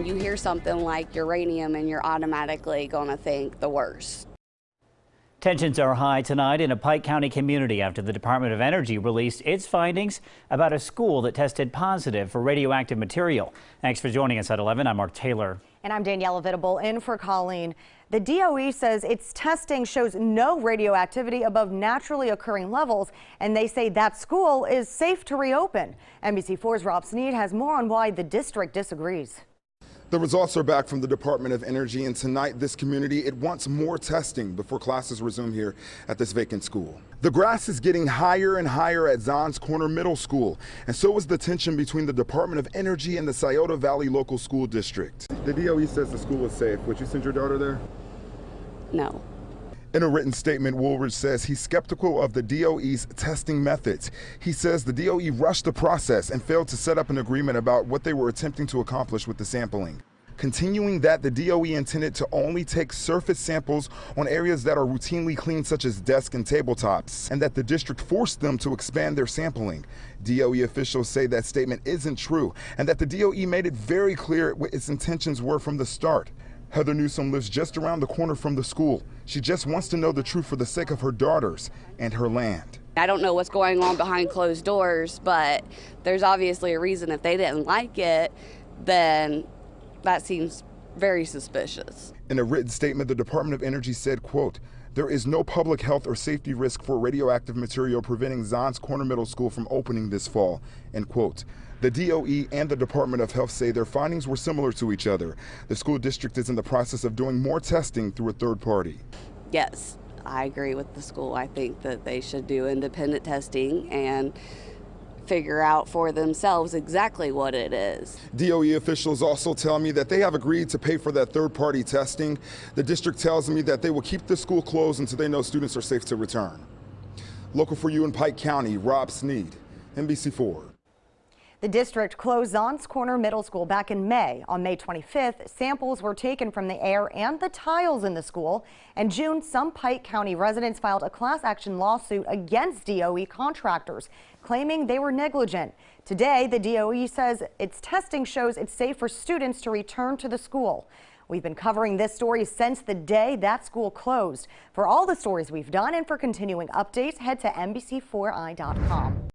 You hear something like uranium and you're automatically going to think the worst. Tensions are high tonight in a Pike County community after the Department of Energy released its findings about a school that tested positive for radioactive material. Thanks for joining us at 11. I'm Mark Taylor. And I'm Daniela Vitable in for Colleen. The DOE says its testing shows no radioactivity above naturally occurring levels, and they say that school is safe to reopen. NBC4's Rob Sneed has more on why the district disagrees. The results are back from the Department of Energy, and tonight this community, it wants more testing before classes resume here at this vacant school. The grass is getting higher and higher at Zahns Corner Middle School, and so is the tension between the Department of Energy and the Scioto Valley Local School District. The DOE says the school is safe. Would you send your daughter there? No. In a written statement, Woolridge says he's skeptical of the DOE's testing methods. He says the DOE rushed the process and failed to set up an agreement about what they were attempting to accomplish with the sampling. Continuing that the DOE intended to only take surface samples on areas that are routinely cleaned, such as desks and tabletops, and that the district forced them to expand their sampling. DOE officials say that statement isn't true and that the DOE made it very clear what its intentions were from the start. Heather Newsom lives just around the corner from the school. She just wants to know the truth for the sake of her daughters and her land. I don't know what's going on behind closed doors, but there's obviously a reason. If they didn't like it, then that seems very suspicious. In a written statement, the Department of Energy said, quote, "There is no public health or safety risk for radioactive material preventing Zahns Corner Middle School from opening this fall," end quote. The DOE and the Department of Health say their findings were similar to each other. The school district is in the process of doing more testing through a third party. Yes, I agree with the school. I think that they should do independent testing and figure out for themselves exactly what it is. DOE officials also tell me that they have agreed to pay for that third-party testing. The district tells me that they will keep the school closed until they know students are safe to return. Local for you in Pike County, Rob Sneed, NBC4. The district closed Zahns Corner Middle School back in May. On May 25th, samples were taken from the air and the tiles in the school. In June, some Pike County residents filed a class action lawsuit against DOE contractors, claiming they were negligent. Today, the DOE says its testing shows it's safe for students to return to the school. We've been covering this story since the day that school closed. For all the stories we've done and for continuing updates, head to NBC4i.com.